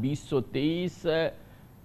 2023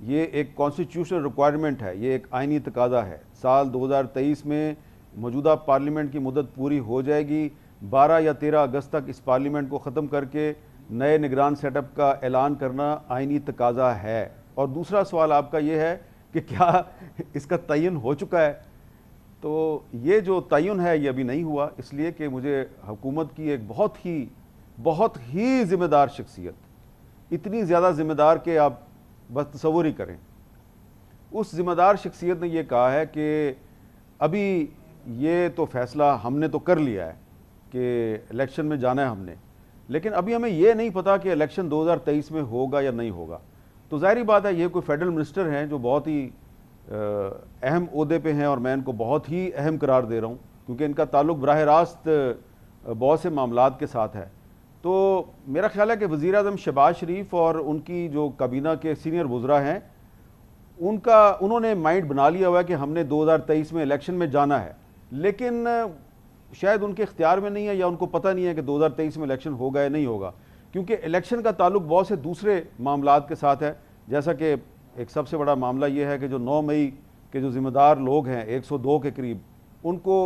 یہ ایک constitutional requirement ہے، یہ ایک آئینی تقاضا ہے۔ سال 2023 میں موجودہ پارلیمنٹ کی مدت پوری ہو جائے گی، 12 یا 13 اگست تک اس پارلیمنٹ کو ختم کر کے نئے نگران سیٹ اپ کا اعلان کرنا آئینی تقاضا ہے۔ اور دوسرا سوال آپ کا یہ ہے کہ کیا اس کا تعین ہو چکا ہے؟ تو یہ جو تعین ہے یہ ابھی نہیں ہوا، اس لیے کہ مجھے حکومت کی ایک بہت ہی ذمہ دار شخصیت، اتنی زیادہ ذمہ دار کہ آپ بس تصور ہی کریں، اس ذمہ دار شخصیت نے یہ کہا ہے کہ ابھی یہ تو فیصلہ ہم نے تو کر لیا ہے کہ الیکشن میں جانا ہے ہم نے، لیکن ابھی ہمیں یہ نہیں پتا کہ الیکشن 2023 میں ہوگا یا نہیں ہوگا۔ تو ظاہری بات ہے یہ کوئی فیڈرل منسٹر ہیں جو بہت ہی اہم عہدے پہ ہیں، اور میں ان کو بہت ہی اہم قرار دے رہا ہوں کیونکہ ان کا تعلق براہ راست بہت سے معاملات کے ساتھ ہے۔ تو میرا خیال ہے کہ وزیر اعظم شہباز شریف اور ان کی جو کابینہ کے سینئر وزراء ہیں انہوں نے مائنڈ بنا لیا ہوا ہے کہ ہم نے 2023 میں الیکشن میں جانا ہے، لیکن شاید ان کے اختیار میں نہیں ہے یا ان کو پتہ نہیں ہے کہ 2023 میں الیکشن ہوگا یا نہیں ہوگا، کیونکہ الیکشن کا تعلق بہت سے دوسرے معاملات کے ساتھ ہے۔ جیسا کہ ایک سب سے بڑا معاملہ یہ ہے کہ جو 9 مئی کے جو ذمہ دار لوگ ہیں 102 کے قریب، ان کو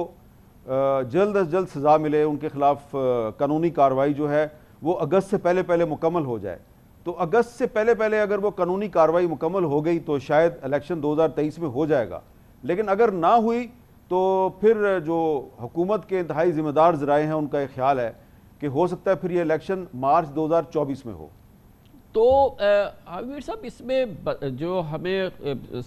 جلد از جلد سزا ملے، ان کے خلاف قانونی کارروائی جو ہے وہ اگست سے پہلے مکمل ہو جائے۔ تو اگست سے پہلے اگر وہ قانونی کارروائی مکمل ہو گئی تو شاید الیکشن 2023 میں ہو جائے گا، لیکن اگر نہ ہوئی تو پھر جو حکومت کے انتہائی ذمہ دار ذرائع ہیں ان کا ایک خیال ہے کہ ہو سکتا ہے پھر یہ الیکشن مارچ 2024 میں ہو۔ تو حامد صاحب، اس میں جو ہمیں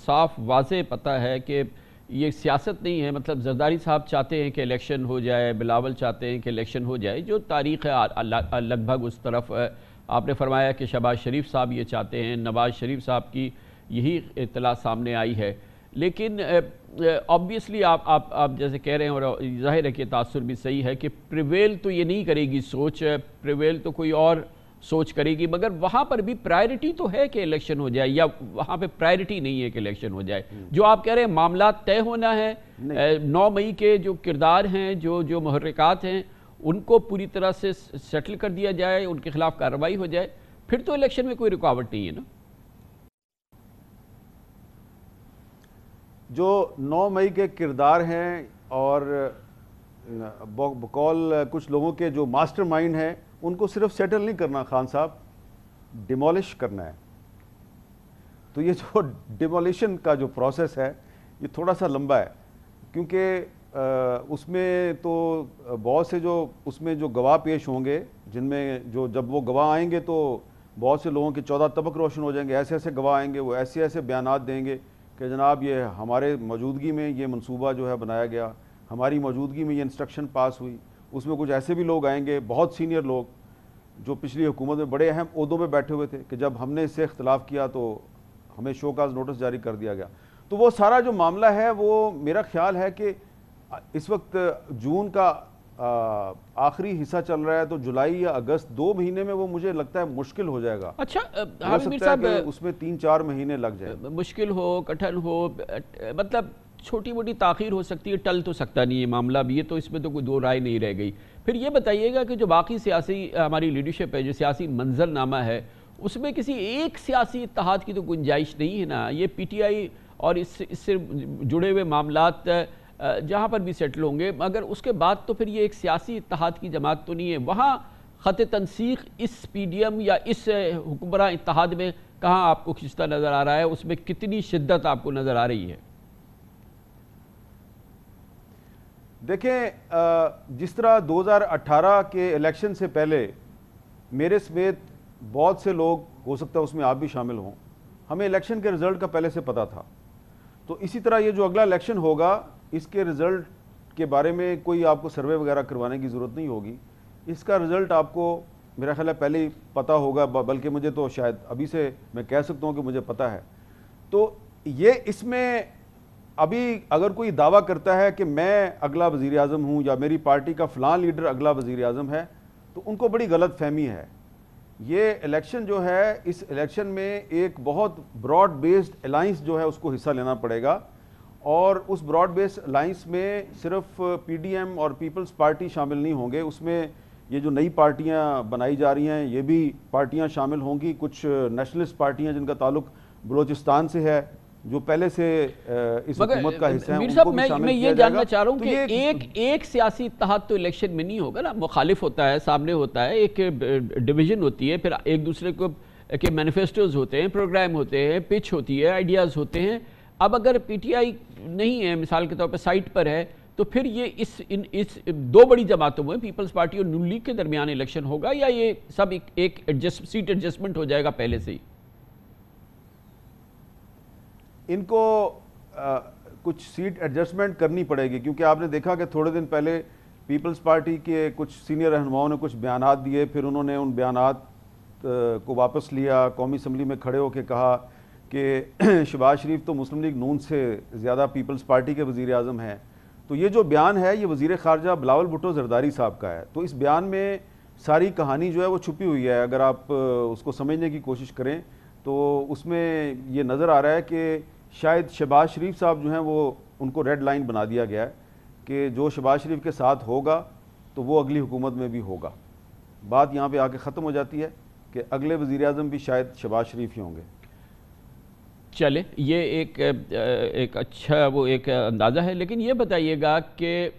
صاف واضح پتہ ہے کہ یہ سیاست نہیں ہے، مطلب زرداری صاحب چاہتے ہیں کہ الیکشن ہو جائے، بلاول چاہتے ہیں کہ الیکشن ہو جائے، جو تاریخ ہے لگ بھگ اس طرف آپ نے فرمایا کہ شہباز شریف صاحب یہ چاہتے ہیں، نواز شریف صاحب کی یہی اطلاع سامنے آئی ہے، لیکن آبویسلی آپ جیسے کہہ رہے ہیں اور ظاہر ہے کہ تاثر بھی صحیح ہے کہ پریویل تو یہ نہیں کرے گی سوچ، پریویل تو کوئی اور سوچ کرے گی، مگر وہاں پر بھی پرائرٹی تو ہے کہ الیکشن ہو جائے، یا وہاں پہ پرائرٹی نہیں ہے کہ الیکشن ہو جائے؟ جو آپ کہہ رہے ہیں معاملات طے ہونا ہے، 9 مئی کے جو کردار ہیں، جو محرکات ہیں، ان کو پوری طرح سے سیٹل کر دیا جائے، ان کے خلاف کارروائی ہو جائے، پھر تو الیکشن میں کوئی رکاوٹ نہیں ہے نا؟ جو 9 مئی کے کردار ہیں اور بقول کچھ لوگوں کے جو ماسٹر مائنڈ ہیں، ان کو صرف سیٹل نہیں کرنا خان صاحب، ڈیمولش کرنا ہے۔ تو یہ جو ڈیمولیشن کا جو پروسیس ہے یہ تھوڑا سا لمبا ہے، کیونکہ اس میں تو بہت سے جو اس میں جو گواہ پیش ہوں گے، جن میں جب وہ گواہ آئیں گے تو بہت سے لوگوں کے 14 طبق روشن ہو جائیں گے، ایسے گواہ آئیں گے، وہ ایسے بیانات دیں گے کہ جناب یہ ہمارے موجودگی میں یہ منصوبہ جو ہے بنایا گیا، ہماری موجودگی میں یہ انسٹرکشن پاس ہوئی۔ اس میں کچھ ایسے بھی لوگ آئیں گے، بہت سینئر لوگ جو پچھلی حکومت میں بڑے اہم عہدوں پہ بیٹھے ہوئے تھے، کہ جب ہم نے اس سے اختلاف کیا تو ہمیں شو کاز نوٹس جاری کر دیا گیا۔ تو وہ سارا جو معاملہ ہے وہ میرا خیال ہے کہ اس وقت جون کا آخری حصہ چل رہا ہے، تو جولائی یا اگست 2 مہینے میں وہ مجھے لگتا ہے مشکل ہو جائے گا۔ اچھا ہو سکتا ہے کہ اس میں 3-4 مہینے لگ جائیں، مشکل ہو، کٹھن ہو، مطلب چھوٹی موٹی تاخیر ہو سکتی ہے، ٹل تو سکتا نہیں ہے معاملہ بھی، یہ تو اس میں تو کوئی دو رائے نہیں رہ گئی۔ پھر یہ بتائیے گا کہ جو باقی سیاسی ہماری لیڈرشپ ہے، جو سیاسی منظر نامہ ہے، اس میں کسی ایک سیاسی اتحاد کی تو گنجائش نہیں ہے نا؟ یہ پی ٹی آئی اور اس سے جڑے ہوئے معاملات جہاں پر بھی سیٹل ہوں گے، مگر اس کے بعد تو پھر یہ ایک سیاسی اتحاد کی جماعت تو نہیں ہے۔ وہاں خط تنسیق اس پی ڈی ایم یا اس حکمراں اتحاد میں کہاں آپ کو کھنچتا نظر آ رہا ہے؟ اس میں کتنی شدت آپ کو نظر آ رہی ہے؟ دیکھیں، جس طرح 2018 کے الیکشن سے پہلے میرے سمیت بہت سے لوگ، ہو سکتا ہے اس میں آپ بھی شامل ہوں، ہمیں الیکشن کے رزلٹ کا پہلے سے پتا تھا، تو اسی طرح یہ جو اگلا الیکشن ہوگا اس کے رزلٹ کے بارے میں کوئی آپ کو سروے وغیرہ کروانے کی ضرورت نہیں ہوگی۔ اس کا رزلٹ آپ کو میرا خیال ہے پہلے ہی پتہ ہوگا، بلکہ مجھے تو شاید ابھی سے میں کہہ سکتا ہوں کہ مجھے پتہ ہے۔ تو یہ اس میں ابھی اگر کوئی دعویٰ کرتا ہے کہ میں اگلا وزیر اعظم ہوں یا میری پارٹی کا فلاں لیڈر اگلا وزیر اعظم ہے، تو ان کو بڑی غلط فہمی ہے۔ یہ الیکشن جو ہے، اس الیکشن میں ایک بہت براڈ بیسڈ الائنس جو ہے اس کو حصہ لینا پڑے گا، اور اس براڈ بیسڈ الائنس میں صرف پی ڈی ایم اور پیپلز پارٹی شامل نہیں ہوں گے، اس میں یہ جو نئی پارٹیاں بنائی جا رہی ہیں یہ بھی پارٹیاں شامل ہوں گی، کچھ نیشنلسٹ پارٹیاں جن کا تعلق بلوچستان سے ہے جو پہلے سے اس حکومت کا حصہ ہے، میر ان صاحب کو بھی شامل میں کیا یہ جائے گا۔ جاننا چاہ رہا ہوں تو کہ یہ ایک سیاسی اتحاد تو الیکشن میں نہیں ہوگا نا، مخالف ہوتا ہے، سامنے ہوتا ہے، ایک ڈویژن ہوتی ہے، پھر ایک دوسرے کو کہ مینیفیسٹوز ہوتے ہیں، پروگرام ہوتے ہیں، پچ ہوتی ہے، آئیڈیاز ہوتے ہیں۔ اب اگر پی ٹی آئی نہیں ہے مثال کے طور پہ سائٹ پر ہے تو پھر یہ اس دو بڑی جماعتوں میں پیپلز پارٹی اور نون لیگ کے درمیان الیکشن ہوگا یا یہ سب ایک سیٹ ایڈجسٹمنٹ ہو جائے گا پہلے سے ہی؟ ان کو کچھ سیٹ ایڈجسٹمنٹ کرنی پڑے گی، کیونکہ آپ نے دیکھا کہ تھوڑے دن پہلے پیپلز پارٹی کے کچھ سینئر رہنماؤں نے کچھ بیانات دیے، پھر انہوں نے ان بیانات کو واپس لیا، قومی اسمبلی میں کھڑے ہو کے کہا کہ شہباز شریف تو مسلم لیگ نون سے زیادہ پیپلز پارٹی کے وزیر اعظم ہیں۔ تو یہ جو بیان ہے یہ وزیر خارجہ بلاول بھٹو زرداری صاحب کا ہے، تو اس بیان میں ساری کہانی جو ہے وہ چھپی ہوئی ہے۔ اگر آپ اس کو سمجھنے کی کوشش کریں تو اس میں یہ نظر آ رہا ہے کہ شاید شہباز شریف صاحب جو ہیں وہ ان کو ریڈ لائن بنا دیا گیا ہے کہ جو شہباز شریف کے ساتھ ہوگا تو وہ اگلی حکومت میں بھی ہوگا۔ بات یہاں پہ آ کے ختم ہو جاتی ہے کہ اگلے وزیر اعظم بھی شاید شہباز شریف ہی ہوں گے۔ چلے یہ ایک اچھا وہ ایک اندازہ ہے، لیکن یہ بتائیے گا کہ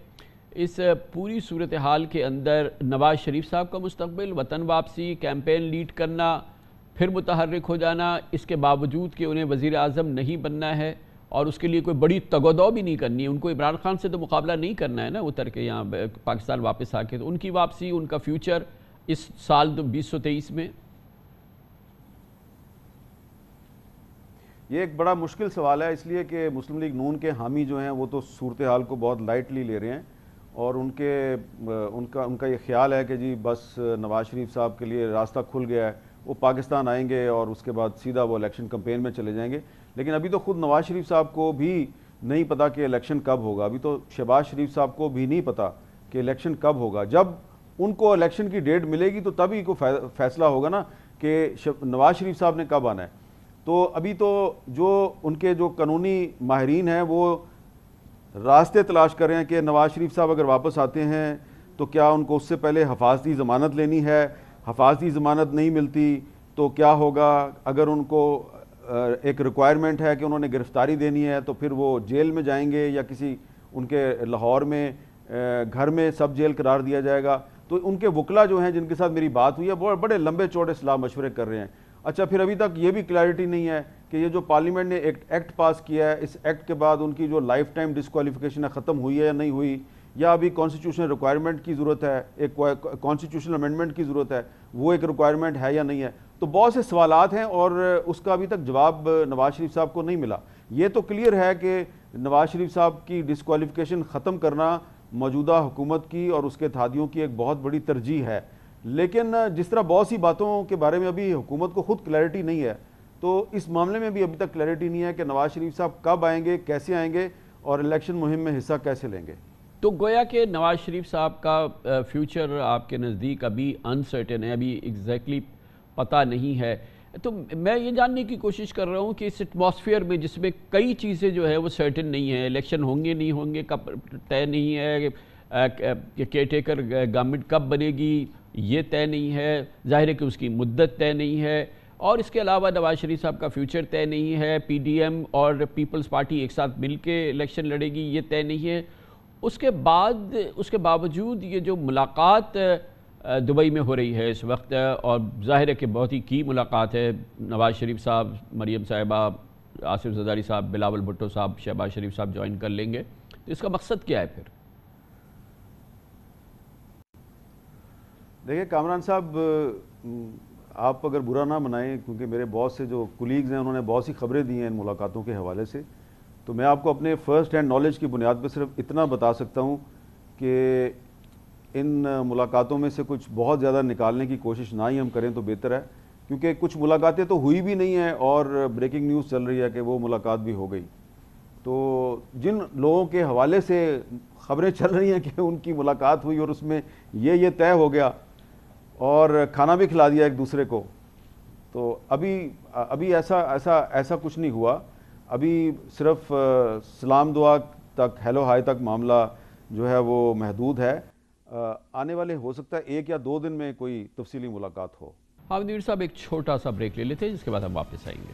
اس پوری صورتحال کے اندر نواز شریف صاحب کا مستقبل، وطن واپسی، کیمپین لیڈ کرنا، پھر متحرک ہو جانا، اس کے باوجود کہ انہیں وزیر اعظم نہیں بننا ہے اور اس کے لیے کوئی بڑی تگ و دو بھی نہیں کرنی ہے، ان کو عمران خان سے تو مقابلہ نہیں کرنا ہے نا اتر کے یہاں پاکستان واپس آ کے، تو ان کی واپسی، ان کا فیوچر اس سال 2023 میں؟ یہ ایک بڑا مشکل سوال ہے، اس لیے کہ مسلم لیگ نون کے حامی جو ہیں وہ تو صورتحال کو بہت لائٹلی لے رہے ہیں اور ان کا یہ خیال ہے کہ جی بس نواز شریف صاحب کے لیے راستہ کھل گیا ہے، وہ پاکستان آئیں گے اور اس کے بعد سیدھا وہ الیکشن کمپین میں چلے جائیں گے۔ لیکن ابھی تو خود نواز شریف صاحب کو بھی نہیں پتا کہ الیکشن کب ہوگا، ابھی تو شہباز شریف صاحب کو بھی نہیں پتا کہ الیکشن کب ہوگا۔ جب ان کو الیکشن کی ڈیٹ ملے گی تو تبھی کو فیصلہ ہوگا نا کہ نواز شریف صاحب نے کب آنا ہے۔ تو ابھی تو جو ان کے جو قانونی ماہرین ہیں وہ راستے تلاش کر رہے ہیں کہ نواز شریف صاحب اگر واپس آتے ہیں تو کیا ان کو اس سے پہلے حفاظتی ضمانت لینی ہے، حفاظتی ضمانت نہیں ملتی تو کیا ہوگا، اگر ان کو ایک ریکوائرمنٹ ہے کہ انہوں نے گرفتاری دینی ہے تو پھر وہ جیل میں جائیں گے یا کسی ان کے لاہور میں گھر میں سب جیل قرار دیا جائے گا۔ تو ان کے وکلا جو ہیں جن کے ساتھ میری بات ہوئی ہے بڑے لمبے چوڑے صلاح مشورے کر رہے ہیں۔ اچھا پھر ابھی تک یہ بھی کلیئرٹی نہیں ہے کہ یہ جو پارلیمنٹ نے ایکٹ پاس کیا ہے، اس ایکٹ کے بعد ان کی جو لائف ٹائم ڈسکوالیفیکیشن ہے ختم ہوئی ہے یا نہیں ہوئی، یا ابھی کانسٹیٹیوشنل ریکوائرمنٹ کی ضرورت ہے، ایک کانسٹیٹیوشنل امینڈمنٹ کی ضرورت ہے، وہ ایک ریکوائرمنٹ ہے یا نہیں ہے۔ تو بہت سے سوالات ہیں اور اس کا ابھی تک جواب نواز شریف صاحب کو نہیں ملا۔ یہ تو کلیئر ہے کہ نواز شریف صاحب کی ڈسکوالیفیکیشن ختم کرنا موجودہ حکومت کی اور اس کے اتحادیوں کی ایک بہت بڑی ترجیح ہے، لیکن جس طرح بہت سی باتوں کے بارے میں ابھی حکومت کو خود کلیئرٹی نہیں ہے، تو اس معاملے میں بھی ابھی تک کلیئرٹی نہیں ہے کہ نواز شریف صاحب کب آئیں گے، کیسے آئیں گے اور الیکشن مہم میں حصہ کیسے لیں گے۔ تو گویا کہ نواز شریف صاحب کا فیوچر آپ کے نزدیک ابھی انسرٹن ہے، ابھی ایگزیکٹلی پتہ نہیں ہے۔ تو میں یہ جاننے کی کوشش کر رہا ہوں کہ اس ایٹماسفیئر میں جس میں کئی چیزیں جو ہے وہ سرٹن نہیں ہیں، الیکشن ہوں گے نہیں ہوں گے کب طے نہیں ہے، کہ کیئر ٹیکر گورنمنٹ کب بنے گی یہ طے نہیں ہے، ظاہر ہے کہ اس کی مدت طے نہیں ہے، اور اس کے علاوہ نواز شریف صاحب کا فیوچر طے نہیں ہے، پی ڈی ایم اور پیپلز پارٹی ایک ساتھ مل کے الیکشن لڑے گی یہ طے نہیں ہے۔ اس کے باوجود یہ جو ملاقات دبئی میں ہو رہی ہے اس وقت، اور ظاہر ہے کہ بہت ہی کی ملاقات ہے، نواز شریف صاحب، مریم صاحبہ، آصف زرداری صاحب، بلاول بھٹو صاحب، شہباز شریف صاحب جوائن کر لیں گے، تو اس کا مقصد کیا ہے پھر؟ دیکھیں کامران صاحب، آپ اگر برا نہ منائیں، کیونکہ میرے بہت سے جو کولیگز ہیں انہوں نے بہت سی خبریں دی ہیں ان ملاقاتوں کے حوالے سے، تو میں آپ کو اپنے فرسٹ ہینڈ نالج کی بنیاد پہ صرف اتنا بتا سکتا ہوں کہ ان ملاقاتوں میں سے کچھ بہت زیادہ نکالنے کی کوشش نہ ہی ہم کریں تو بہتر ہے، کیونکہ کچھ ملاقاتیں تو ہوئی بھی نہیں ہیں اور بریکنگ نیوز چل رہی ہے کہ وہ ملاقات بھی ہو گئی۔ تو جن لوگوں کے حوالے سے خبریں چل رہی ہیں کہ ان کی ملاقات ہوئی اور اس میں یہ طے ہو گیا اور کھانا بھی کھلا دیا ایک دوسرے کو، تو ابھی ایسا کچھ نہیں ہوا۔ ابھی صرف سلام دعا تک، ہیلو ہائی تک معاملہ جو ہے وہ محدود ہے۔ آنے والے ہو سکتا ہے 1 یا 2 دن میں کوئی تفصیلی ملاقات ہو۔ حامد میر صاحب ایک چھوٹا سا بریک لے لیتے ہیں، جس کے بعد ہم واپس آئیں گے۔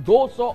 200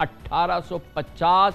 1850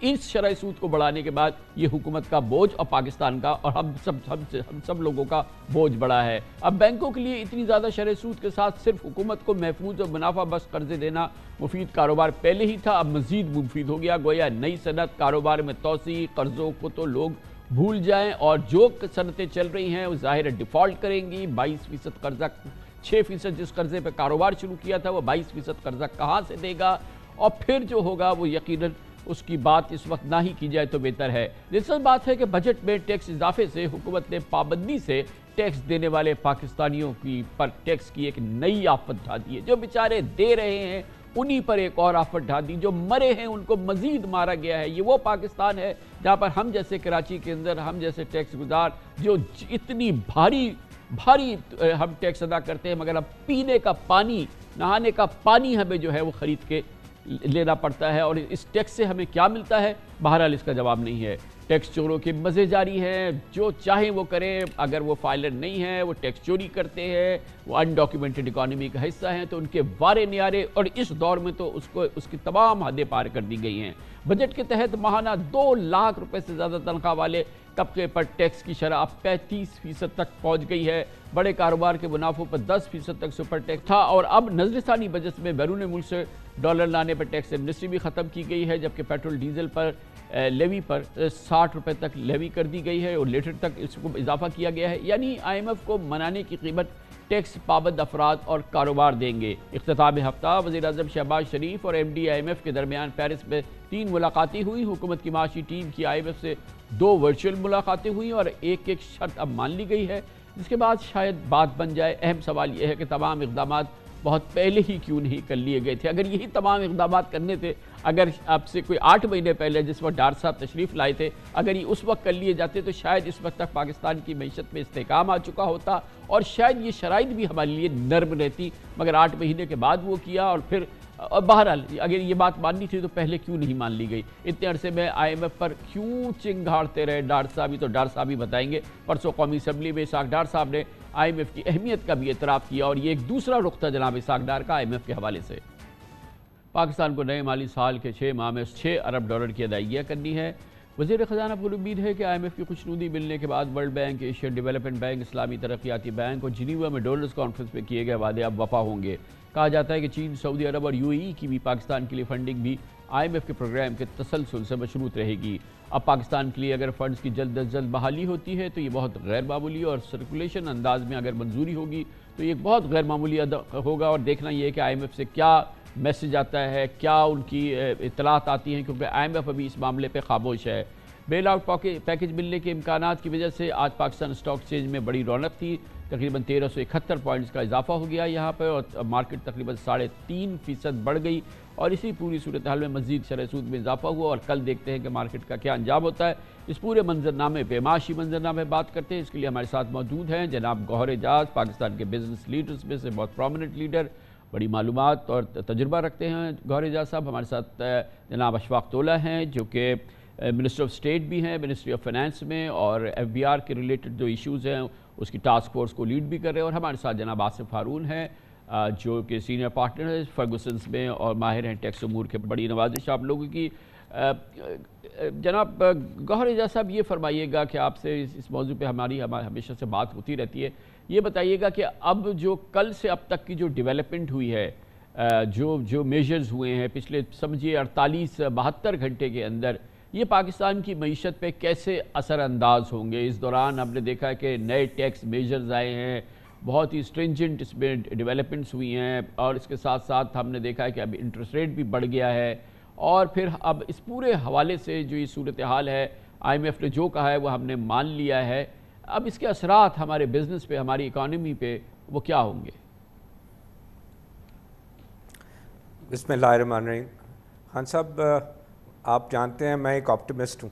اس شرح سود کو بڑھانے کے بعد یہ حکومت کا بوجھ اور پاکستان کا اور ہم سب لوگوں کا بوجھ بڑھا ہے۔ اب بینکوں کے لیے اتنی زیادہ شرح سود کے ساتھ صرف حکومت کو محفوظ اور منافع بخش قرضے دینا مفید کاروبار پہلے ہی تھا، اب مزید مفید ہو گیا۔ گویا نئی صنعت کاروبار میں توسیع، قرضوں کو تو لوگ بھول جائیں اور جو صنعتیں چل رہی ہیں وہ ظاہر ڈیفالٹ کریں گی۔ 22% قرضہ، 6% جس قرضے پہ کاروبار شروع کیا تھا وہ 22% قرضہ کہاں سے دے گا؟ اور پھر جو ہوگا وہ یقیناً اس کی بات اس وقت نہ ہی کی جائے تو بہتر ہے۔ دلچسپ بات ہے کہ بجٹ میں ٹیکس اضافے سے حکومت نے پابندی سے ٹیکس دینے والے پاکستانیوں کی پر ٹیکس کی ایک نئی آفت ڈھا دی ہے۔ جو بیچارے دے رہے ہیں انہی پر ایک اور آفت ڈھا دی، جو مرے ہیں ان کو مزید مارا گیا ہے۔ یہ وہ پاکستان ہے جہاں پر ہم جیسے کراچی کے اندر ہم جیسے ٹیکس گزار جو اتنی بھاری ہم ٹیکس ادا کرتے ہیں، مگر اب پینے کا پانی، نہانے کا پانی ہمیں جو ہے وہ خرید کے لینا پڑتا ہے، اور اس ٹیکس سے ہمیں کیا ملتا ہے؟ بہرحال اس کا جواب نہیں ہے۔ ٹیکس چوروں کے مزے جاری ہیں، جو چاہیں وہ کریں، اگر وہ فائلر نہیں ہیں وہ ٹیکس چوری کرتے ہیں، وہ انڈاکیومنٹڈ اکانومی کا حصہ ہیں تو ان کے وارے نیارے، اور اس دور میں تو اس کی تمام حدیں پار کر دی گئی ہیں۔ بجٹ کے تحت ماہانہ 2 لاکھ روپے سے زیادہ تنخواہ والے طبقے پر ٹیکس کی شرح اب 35% تک پہنچ گئی ہے۔ بڑے کاروبار کے منافعوں پر 10% تک سپر ٹیکس تھا، اور اب نظر ثانی بجٹ میں بیرون ملک سے ڈالر لانے پر ٹیکس ایمنسٹی بھی ختم کی گئی ہے، جبکہ پیٹرول ڈیزل پر لیوی پر 60 روپے تک لیوی کر دی گئی ہے اور لیٹر تک اس کو اضافہ کیا گیا ہے۔ یعنی IMF کو منانے کی قیمت ٹیکس پابند افراد اور کاروبار دیں گے۔ اختتام ہفتہ وزیر اعظم شہباز شریف اور MD IMF کے درمیان پیرس میں 3 ملاقاتیں ہوئیں۔ حکومت کی معاشی ٹیم کی IMF سے 2 ورچوئل ملاقاتیں ہوئیں اور ایک شرط اب مان لی گئی ہے، جس کے بعد شاید بات بن جائے۔ اہم سوال یہ ہے کہ تمام اقدامات بہت پہلے ہی کیوں نہیں کر لیے گئے تھے؟ اگر یہی تمام اقدامات کرنے تھے، اگر اب سے کوئی 8 مہینے پہلے جس وقت ڈار صاحب تشریف لائے تھے، اگر یہ اس وقت کر لیے جاتے تو شاید اس وقت تک پاکستان کی معیشت میں استحکام آ چکا ہوتا اور شاید یہ شرائط بھی ہمارے لیے نرم رہتی، مگر 8 مہینے کے بعد وہ کیا، اور پھر بہرحال اگر یہ بات ماننی تھی تو پہلے کیوں نہیں مان لی گئی؟ اتنے عرصے میں IMF پر کیوں چنگھاڑتے رہے ڈار صاحب؟ ہی تو ڈار صاحب ہی بتائیں گے۔ پرسوں قومی اسمبلی میں اسحاق ڈار صاحب نے IMF کی اہمیت کا بھی اعتراف کیا، اور یہ ایک دوسرا رخ تھا جناب اسحاق ڈار کا IMF کے حوالے سے۔ پاکستان کو نئے مالی سال کے 6 ماہ میں 6 ارب ڈالر کی ادائیگیاں کرنی ہے۔ وزیر خزانہ پر امید ہے کہ IMF کی خوشنودی ملنے کے بعد world bank, Asian development bank, اسلامی ترقیاتی بینک اور جنیوا میں ڈونرز کانفرنس میں کیے گئے وعدے اب وفا ہوں گے۔ کہا جاتا ہے کہ چین، سعودی عرب اور UAE کی بھی پاکستان کے لیے فنڈنگ بھی IMF کے پروگرام کے تسلسل سے مشروط رہے گی۔ اب پاکستان کے لیے اگر فنڈز کی جلد از جلد بحالی ہوتی ہے تو یہ بہت غیر معمولی، اور سرکولیشن انداز میں اگر منظوری ہوگی تو یہ بہت غیر معمولی ہوگا، اور دیکھنا یہ ہے کہ IMF سے کیا میسج آتا ہے، کیا ان کی اطلاعات آتی ہیں، کیونکہ IMF ابھی اس معاملے پہ خاموش ہے۔ بیل آؤٹ پیکج ملنے کے امکانات کی وجہ سے آج پاکستان اسٹاک ایکسچینج میں بڑی رونق تھی، تقریباً 1371 پوائنٹس کا اضافہ ہو گیا یہاں پر، اور مارکیٹ تقریباً 3.5% بڑھ گئی، اور اسی پوری صورتحال میں مزید شرح سود میں اضافہ ہوا، اور کل دیکھتے ہیں کہ مارکیٹ کا کیا انجام ہوتا ہے۔ اس پورے منظرنامے پہ، معاشی منظرنامے بات کرتے ہیں، اس کے لیے ہمارے ساتھ موجود ہیں جناب گوہر اعجاز، پاکستان کے بزنس لیڈرز میں سے بہت پرومیننٹ لیڈر، بڑی معلومات اور تجربہ رکھتے ہیں گوہر اعجاز صاحب۔ ہمارے ساتھ جناب اشفاق طولہ ہیں جو کہ منسٹر آف اسٹیٹ بھی ہیں منسٹری آف فائنانس میں، اور FBR کے ریلیٹڈ جو ایشوز ہیں اس کی ٹاسک فورس کو لیڈ بھی کر رہے ہیں، اور ہمارے ساتھ جناب آصف ہارون ہیں جو کہ سینئر پارٹنر ہیں فرگوسنس میں اور ماہر ہیں ٹیکس امور کے۔ بڑی نوازش آپ لوگوں کی۔ جناب گوہر اعجاز صاحب، یہ فرمائیے گا کہ آپ سے اس موضوع پہ ہماری ہمیشہ سے بات ہوتی رہتی ہے، یہ بتائیے گا کہ اب جو کل سے اب تک کی جو ڈیولپمنٹ ہوئی ہے، جو میجرز ہوئے ہیں پچھلے سمجھیے 48-72 گھنٹے کے اندر، یہ پاکستان کی معیشت پہ کیسے اثر انداز ہوں گے؟ اس دوران ہم نے دیکھا ہے کہ نئے ٹیکس میجرز آئے ہیں، بہت ہی اسٹرینجنٹ اس میں ڈیولپمنٹس ہوئی ہیں، اور اس کے ساتھ ساتھ ہم نے دیکھا ہے کہ اب انٹرسٹ ریٹ بھی بڑھ گیا ہے، اور پھر اب اس پورے حوالے سے جو یہ صورتحال ہے، IMF نے جو کہا ہے وہ ہم نے مان لیا ہے، اب اس کے اثرات ہمارے بزنس پہ، ہماری اکانومی پہ وہ کیا ہوں گے؟ بسم اللہ الرحمن الرحیم۔ خان صاحب، آپ جانتے ہیں میں ایک آپٹیمسٹ ہوں،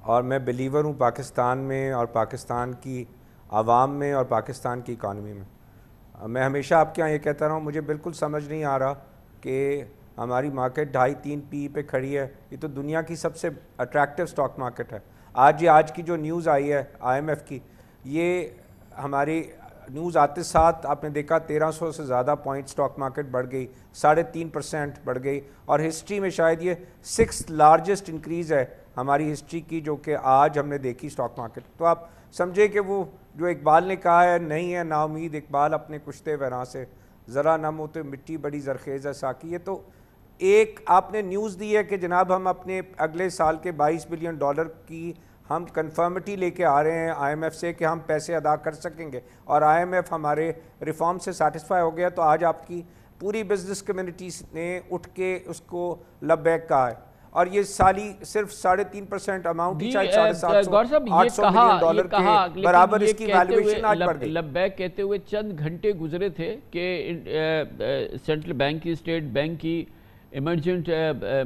اور میں بلیور ہوں پاکستان میں اور پاکستان کی عوام میں اور پاکستان کی اکانومی میں۔ میں ہمیشہ آپ کے یہاں یہ کہتا رہا ہوں، مجھے بالکل سمجھ نہیں آ رہا کہ ہماری مارکیٹ 2.5-3 PE پہ کھڑی ہے، یہ تو دنیا کی سب سے اٹریکٹیو سٹاک مارکیٹ ہے۔ آج کی جو نیوز آئی ہے IMF کی، یہ ہماری نیوز آتے ساتھ آپ نے دیکھا 1300 سے زیادہ پوائنٹ سٹاک مارکیٹ بڑھ گئی، 3.5% بڑھ گئی، اور ہسٹری میں شاید یہ 6th لارجسٹ انکریز ہے ہماری ہسٹری کی جو کہ آج ہم نے دیکھی سٹاک مارکیٹ. تو آپ سمجھے کہ وہ جو اقبال نے کہا ہے نہیں ہے نا امید اقبال اپنے کشتے ویراں سے، ذرا نم ہو تو مٹی بڑی زرخیز ہے ساقی. یہ تو ایک آپ نے نیوز دی ہے کہ جناب ہم اپنے اگلے سال کے $22 بلین کی ہم کنفرمٹی لے کے آ رہے ہیں آئی ایم ایف سے کہ ہم پیسے ادا کر سکیں گے، اور آئی ایم ایف ہمارے ریفارم سے سیٹسفائی ہو گیا. تو آج آپ کی پوری بزنس کمیونٹیز نے اٹھ کے اس کو لبیک کہا ہے، اور یہ سالی صرف 3.5% اماؤنٹ ہی شاید $750-800 ملین کے برابر اس کی ویلیویشن آج بڑھ گئی. لبیک کہتے ہوئے چند گھنٹے گزرے تھے کہ سینٹرل بینک کی، اسٹیٹ بینک کی، ایمرجنٹ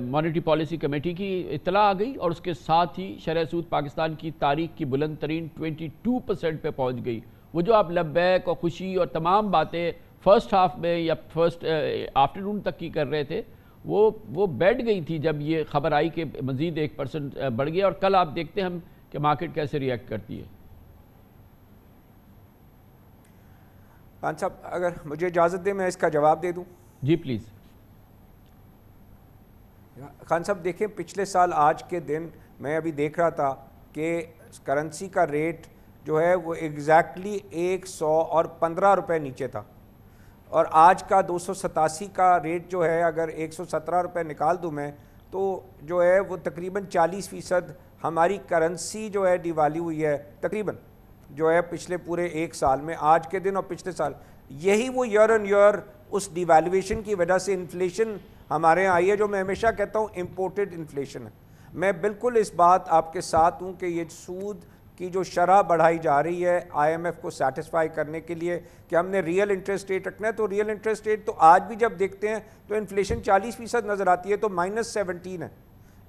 مانیٹری پالیسی کمیٹی کی اطلاع آ گئی، اور اس کے ساتھ ہی شرح سود پاکستان کی تاریخ کی بلند ترین 22% پہ پہنچ گئی. وہ جو آپ لبیک اور خوشی اور تمام باتیں فرسٹ ہاف میں یا فرسٹ آفٹرنون تک کی کر رہے تھے، وہ بیٹھ گئی تھی جب یہ خبر آئی کہ مزید 1% بڑھ گیا. اور کل آپ دیکھتے ہیں ہم کہ مارکیٹ کیسے ریئیکٹ کرتی ہے. خان صاحب اگر مجھے اجازت دیں میں اس کا جواب دے دوں. جی پلیز. خان صاحب دیکھیں پچھلے سال آج کے دن میں ابھی دیکھ رہا تھا کہ کرنسی کا ریٹ جو ہے وہ ایگزیکٹلی 115 روپے نیچے تھا، اور آج کا 287 کا ریٹ جو ہے اگر 117 روپے نکال دوں میں تو جو ہے وہ تقریباً 40% ہماری کرنسی جو ہے ڈیوالیو ہوئی ہے تقریباً جو ہے پچھلے پورے ایک سال میں، آج کے دن اور پچھلے سال. یہی وہ ایئر آن ایئر اس ڈیویلیویشن کی وجہ سے انفلیشن ہمارے یہاں آئی ہے، جو میں ہمیشہ کہتا ہوں امپورٹڈ انفلیشن ہے. میں بالکل اس بات آپ کے ساتھ ہوں کہ یہ سود کی جو شرح بڑھائی جا رہی ہے آئی ایم ایف کو سیٹسفائی کرنے کے لیے کہ ہم نے ریئل انٹرسٹ ریٹ رکھنا ہے، تو ریئل انٹرسٹ ریٹ تو آج بھی جب دیکھتے ہیں تو انفلیشن 40% نظر آتی ہے، تو -17 ہے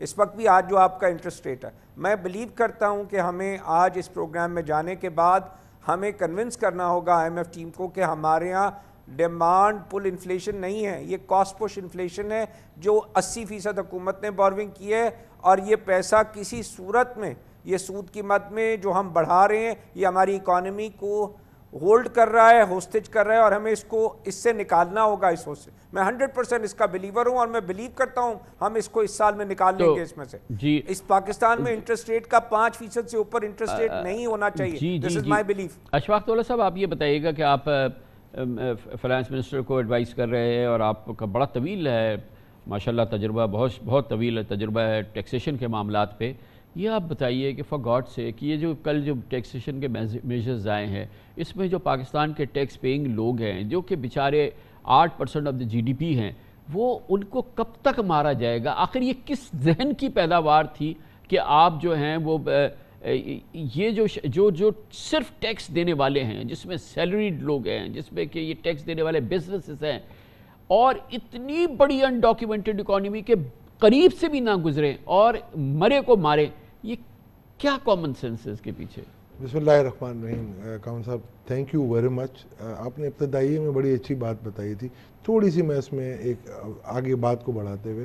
اس وقت بھی آج جو آپ کا انٹرسٹ ریٹ ہے. میں بلیو کرتا ہوں کہ ہمیں آج اس پروگرام میں جانے کے بعد ہمیں کنونس کرنا ہوگا آئی ایم ایف ٹیم کو کہ ہمارے ہاں ڈیمانڈ پل انفلیشن نہیں ہے، یہ کاسٹ پش انفلیشن ہے جو 80% حکومت نے بوروئنگ کی ہے، اور یہ پیسہ کسی صورت میں یہ سود کی مد میں جو ہم بڑھا رہے ہیں یہ ہماری اکانومی کو ہولڈ کر رہا ہے، ہوسٹیج کر رہا ہے، اور ہمیں اس سے نکالنا ہوگا. اس ہوسٹیج میں 100% اس کا بلیور ہوں، اور میں بلیو کرتا ہوں ہم اس کو اس سال میں نکال لیں گے اس میں سے. اس پاکستان میں انٹرسٹ ریٹ کا 5% سے اوپر انٹرسٹ ریٹ نہیں ہونا چاہیے. دس از مائی بلیف. اشفاق تولا صاحب آپ یہ بتائیے گا کہ آپ فائنانس منسٹر کو ایڈوائز کر رہے ہیں، اور آپ کا بڑا طویل ہے ماشاءاللہ تجربہ، بہت طویل تجربہ ہے ٹیکسیشن کے معاملات پہ. یہ آپ بتائیے کہ فار گاڈ سے کہ یہ جو کل جو ٹیکسیشن کے میجرز آئے ہیں اس میں جو پاکستان کے ٹیکس پیئنگ لوگ ہیں جو کہ بیچارے 8% آف دی GDP ہیں، وہ ان کو کب تک مارا جائے گا؟ آخر یہ کس ذہن کی پیداوار تھی کہ آپ جو ہیں وہ یہ جو صرف ٹیکس دینے والے ہیں، جس میں سیلریڈ لوگ ہیں، جس میں کہ یہ ٹیکس دینے والے بزنسز ہیں، اور اتنی بڑی انڈاکیومنٹڈ اکانومی کے قریب سے بھی نہ گزرے اور مرے کو مارے، یہ کیا کامن سینس ہے اس کے پیچھے؟ بسم اللہ الرحمن الرحیم. کاؤن صاحب تھینک یو ویری مچ. آپ نے ابتدائی میں بڑی اچھی بات بتائی تھی. تھوڑی سی میں اس میں ایک آگے بات کو بڑھاتے ہوئے،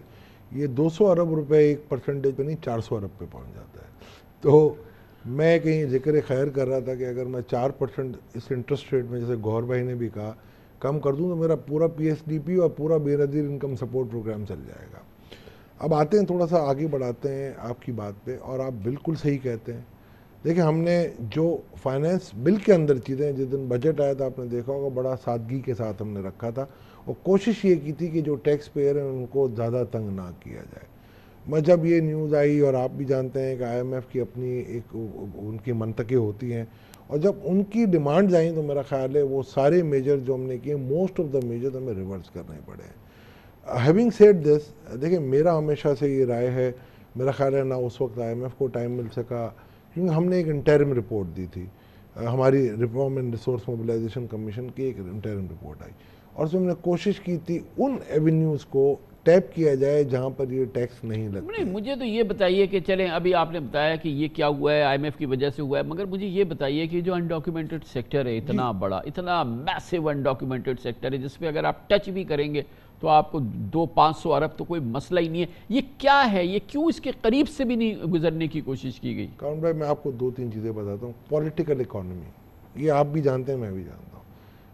یہ 200 ارب روپے 1% پہ نہیں 400 ارب پہ پہنچ جاتا ہے. تو میں کہیں ذکر خیر کر رہا تھا کہ اگر میں 4% اس انٹرسٹ ریٹ میں جیسے گوھر بھائی نے بھی کہا کم کر دوں تو میرا پورا PSDP اور پورا بے نظیر انکم سپورٹ پروگرام چل جائے گا. اب آتے ہیں تھوڑا سا آگے بڑھاتے ہیں آپ کی بات پہ، اور آپ بالکل صحیح کہتے ہیں. دیکھیں ہم نے جو فائنینس بل کے اندر چیزیں، جس دن بجٹ آیا تھا آپ نے دیکھا ہوگا بڑا سادگی کے ساتھ ہم نے رکھا تھا، اور کوشش یہ کی تھی کہ جو ٹیکس پیئر ہیں ان کو زیادہ تنگ نہ کیا جائے. میں جب یہ نیوز آئی، اور آپ بھی جانتے ہیں کہ IMF کی اپنی ایک ان کی منطقیں ہوتی ہیں، اور جب ان کی ڈیمانڈز آئیں تو میرا خیال ہے وہ سارے میجر جو ہم نے کیے موسٹ آف دا میجر ہمیں ریورس کرنے پڑے ہیں. ہیونگ سیڈ دس، دیکھیں میرا ہمیشہ سے یہ رائے ہے، میرا خیال ہے نہ اس وقت IMF کو ٹائم مل سکا کیونکہ ہم نے ایک انٹرم رپورٹ دی تھی، ہماری reform and resource mobilisation commission کی ایک انٹرم رپورٹ آئی، اور اس میں ہم نے کوشش کی تھی ان ایونیوز کو ٹیپ کیا جائے جہاں پر یہ ٹیکس نہیں لگتا. نہیں مجھے تو یہ بتائیے کہ چلیں ابھی آپ نے بتایا کہ یہ کیا ہوا ہے IMF کی وجہ سے ہوا ہے، مگر مجھے یہ بتائیے کہ جو انڈاکیومنٹڈ سیکٹر ہے اتنا بڑا، اتنا میسیو انڈاکیومنٹڈ سیکٹر ہے جس پہ اگر آپ ٹچ بھی کریں گے تو آپ کو 200-500 ارب تو کوئی مسئلہ ہی نہیں ہے. یہ کیا ہے؟ یہ کیوں اس کے قریب سے بھی نہیں گزرنے کی کوشش کی گئی؟ کاؤن بھائی میں آپ کو 2-3 چیزیں بتاتا ہوں. پولیٹیکل اکانومی، یہ آپ بھی جانتے ہیں میں بھی جانتا ہوں.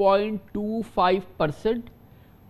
0.25%,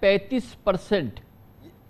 35%,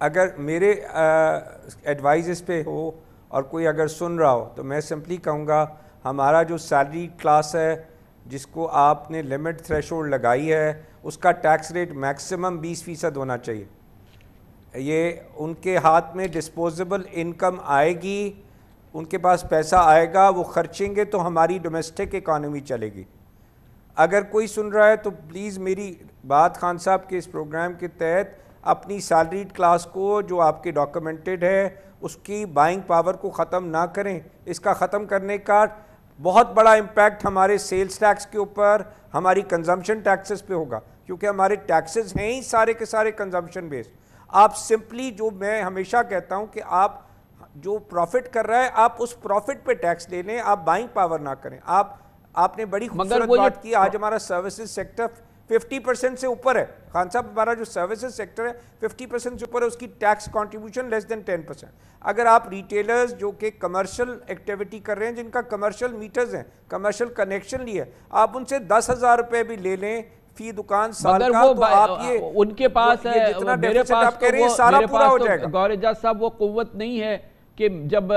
اگر میرے ایڈوائز اس پہ ہو اور کوئی اگر سن رہا ہو تو میں سمپلی کہوں گا ہمارا جو سیلری کلاس ہے جس کو آپ نے لمٹ تھریش ہولڈ لگائی ہے اس کا ٹیکس ریٹ میکسیمم 20% ہونا چاہیے. یہ ان کے ہاتھ میں ڈسپوزیبل انکم آئے گی, ان کے پاس پیسہ آئے گا, وہ خرچیں گے تو ہماری ڈومیسٹک اکانومی چلے گی. اگر کوئی سن رہا ہے تو پلیز میری بات خان صاحب کے اس پروگرام کے تحت اپنی سیلریڈ کلاس کو جو آپ کے ڈاکومنٹڈ ہے اس کی بائنگ پاور کو ختم نہ کریں. اس کا ختم کرنے کا بہت بڑا امپیکٹ ہمارے سیلز ٹیکس کے اوپر, ہماری کنزمپشن ٹیکسز پہ ہوگا, کیونکہ ہمارے ٹیکسز ہیں ہی سارے کے سارے کنزمپشن بیسڈ. آپ سمپلی, جو میں ہمیشہ کہتا ہوں کہ آپ جو پروفٹ کر رہا ہے آپ اس پروفٹ پہ ٹیکس لے لیں, آپ بائنگ پاور نہ کریں. آپ نے بڑی خوبصورت بات کی, آج ہمارا سروسز سیکٹر 50% سے اوپر ہے. خان صاحب ہمارا جو سروسز سیکٹر ہے 50% سے اوپر ہے, اس کی ٹیکس کنٹریبیوشن لیس دین 10%. اگر آپ ریٹیلرز جو کہ کمرشل ایکٹیویٹی کر رہے ہیں, جن کا کمرشل میٹرز ہیں, کمرشل کنیکشن لیے, آپ ان سے 10,000 روپے بھی لے لیں فی دکان سال کا, تو آپ یہ ان کے پاس ہے, جتنا میرے ڈیفیسٹ آپ کہہ رہے ہیں سارا پورا ہو جائے گا. گور اعجاز صاحب وہ قوت نہیں ہے کہ جب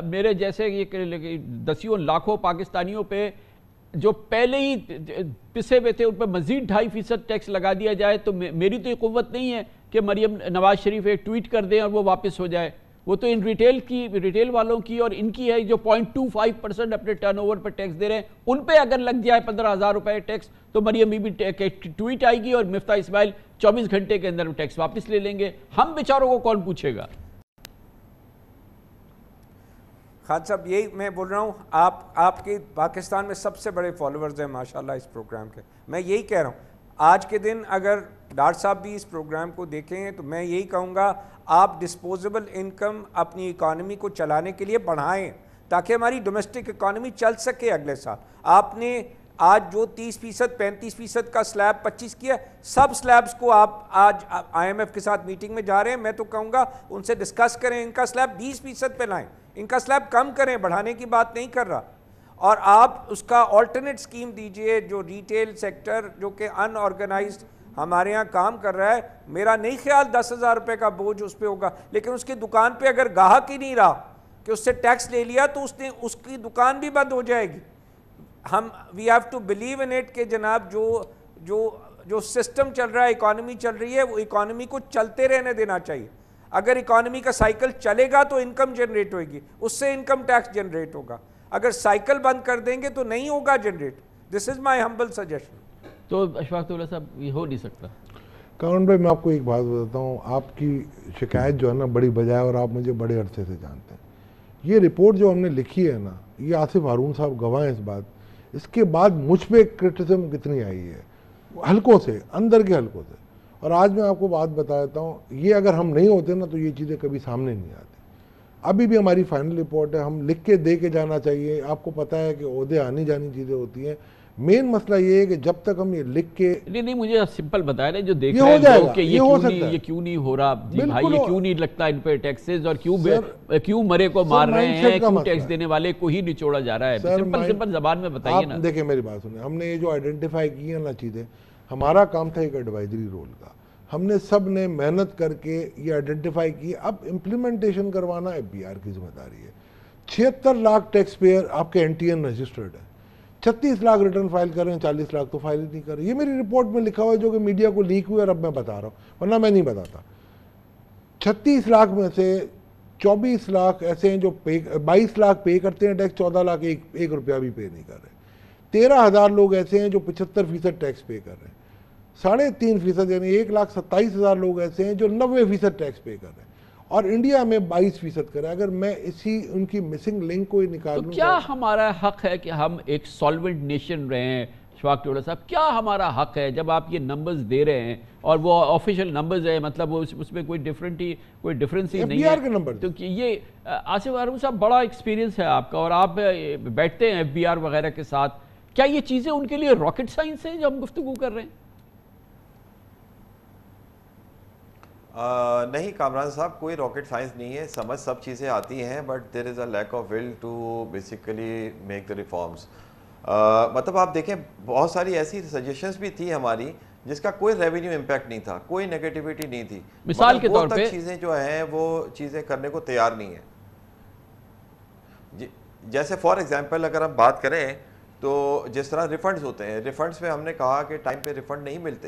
میرے جیسے یہ دسیوں لاکھوں پاکستانیوں پہ جو پہلے ہی پسے ہوئے تھے ان پہ مزید 2.5% ٹیکس لگا دیا جائے. تو میری تو یہ قوت نہیں ہے کہ مریم نواز شریف ایک ٹویٹ کر دیں اور وہ واپس ہو جائے. وہ تو ان ریٹیل والوں کی اور ان کی ہے جو 0.25% اپنے ٹرن اوور پر ٹیکس دے رہے ہیں, ان پہ اگر لگ جائے 15,000 روپے ٹیکس تو مریم بی بی ٹویٹ آئے گی اور مفتاح اسماعیل 24 گھنٹے کے اندر ٹیکس واپس لے لیں گے. ہم بیچاروں کو کون پوچھے گا؟ خان صاحب یہی میں بول رہا ہوں, آپ کے پاکستان میں سب سے بڑے فالوورز ہیں ماشاءاللہ اس پروگرام کے. میں یہی کہہ رہا ہوں آج کے دن اگر ڈاکٹر صاحب بھی اس پروگرام کو دیکھیں تو میں یہی کہوں گا آپ ڈسپوزیبل انکم اپنی اکانومی کو چلانے کے لیے بڑھائیں تاکہ ہماری ڈومیسٹک اکانومی چل سکے اگلے سال. آپ نے آج جو 30%, 35% کا سلیب 25 کیا, سب سلیبز کو آپ آج IMF کے ساتھ میٹنگ میں جا رہے ہیں, میں تو کہوں گا ان سے ڈسکس کریں, ان کا سلیب 20% پہ لائیں, ان کا سلیب کم کریں, بڑھانے کی بات نہیں کر رہا. اور آپ اس کا آلٹرنیٹ سکیم دیجئے جو ریٹیل سیکٹر جو کہ ان آرگنائزڈ ہمارے ہاں کام کر رہا ہے. میرا نہیں خیال 10,000 روپے کا بوجھ اس پہ ہوگا, لیکن اس کی دکان پہ اگر گاہک ہی نہیں رہا کہ اس سے ٹیکس لے لیا تو اس کی دکان بھی بند ہو جائے گی. We have to believe in it کہ جناب جو سسٹم چل رہا ہے, اکانومی چل رہی ہے, وہ اکانومی کو چلتے رہنے دینا چاہیے. اگر اکانومی کا سائیکل چلے گا تو انکم جنریٹ ہوئے گی, اس سے انکم ٹیکس جنریٹ ہوگا. اگر سائیکل بند کر دیں گے تو نہیں ہوگا جنریٹ. دس از مائی ہمبل سجیشن. تو اشفاق اللہ صاحب یہ ہو نہیں سکتا. کامران بھائی میں آپ کو ایک بات بتاتا ہوں, آپ کی شکایت جو ہے نا بڑی بجائے اور آپ مجھے بڑے عرصے سے جانتے ہیں. یہ رپورٹ جو ہم نے لکھی ہے نا, یہ آصف ہارون صاحب گواہ ہیں اس بات. اس کے بعد مجھ پہ کرٹیسزم کتنی آئی ہے حلقوں سے, اندر کے حلقوں سے. اور آج میں آپ کو بات بتا دیتا ہوں, یہ اگر ہم نہیں ہوتے نا تو یہ چیزیں کبھی سامنے نہیں آتی. ابھی بھی ہماری فائنل رپورٹ ہے, ہم لکھ کے دے کے جانا چاہیے. آپ کو پتہ ہے کہ عہدے آنی جانی چیزیں ہوتی ہیں. مین مسئلہ یہ ہے کہ جب تک ہم یہ لکھ کے نہیں مجھے سمپل بتا رہے ہیں جو دیکھ رہے ہیں لوگ کہ یہ کیوں نہیں ہو رہا جی بھائی, یہ کیوں نہیں لگتا ان پہ ٹیکسز, اور کیوں مرے کو مار رہے ہیں, کیوں ٹیکس دینے والے کو ہی نچوڑا جا رہا ہے. سمپل زبان میں بتائیے نا. دیکھیں میری بات سنیں, ہم نے یہ جو آئیڈینٹیفائی کی ہیں نا چیزیں, ہمارا کام تھا ایک ایڈوائزری رول کا. ہم نے سب نے محنت کر کے یہ آئیڈینٹیفائی کی. اب امپلیمنٹیشن کروانا FBR کی ذمہ داری ہے. 76 لاکھ ٹیکس پیئر آپ کے NTN رجسٹرڈ ہے, 36 لاکھ ریٹرن فائل کر رہے ہیں, 40 لاکھ تو فائل ہی نہیں کر رہے. یہ میری رپورٹ میں لکھا ہوا ہے جو کہ میڈیا کو لیک ہوئے اور اب میں بتا رہا ہوں, ورنہ میں نہیں بتاتا. 36 لاکھ میں سے 24 لاکھ ایسے ہیں جو 22 لاکھ پے کرتے ہیں ٹیکس, 14 لاکھ ایک روپیہ بھی پے نہیں کر رہے. 13,000 لوگ ایسے ہیں جو 75% ٹیکس پے کر رہے ہیں. 3.5% یعنی 1,27,000 لوگ ایسے ہیں جو 90% ٹیکس پے کر رہے ہیں. اور انڈیا میں 22% کرے. اگر میں اسی ان کی مسنگ لنک کو نکالوں تو کیا ہمارا حق ہے کہ ہم ایک سالونٹ نیشن رہے ہیں؟ اشفاق ٹوڈر صاحب, کیا ہمارا حق ہے جب آپ یہ نمبرز دے رہے ہیں اور وہ آفیشیل نمبرز ہیں, مطلب اس میں کوئی ڈفرینس ہی نہیں ہے. تو یہ آصف ہارون صاحب بڑا ایکسپیرینس ہے آپ کا, اور آپ بیٹھتے ہیں FBR وغیرہ کے ساتھ, کیا یہ چیزیں ان کے لیے راکٹ سائنس ہیں جو ہم گفتگو کر رہے ہیں؟ نہیں کامران صاحب, کوئی راکٹ سائنس نہیں ہے, سمجھ سب چیزیں آتی ہیں, but there is a lack of will to basically make the reforms. مطلب آپ دیکھیں بہت ساری ایسی سجیشنز بھی تھی ہماری جس کا کوئی ریونیو امپیکٹ نہیں تھا, کوئی نیگیٹیوٹی نہیں تھی, مثال کے طور پہ چیزیں جو ہیں وہ چیزیں کرنے کو تیار نہیں ہیں. جیسے فار ایگزامپل اگر ہم بات کریں تو جس طرح ریفنڈز ہوتے ہیں, ریفنڈز پہ ہم نے کہا کہ ٹائم پہ ریفنڈ نہیں ملتے.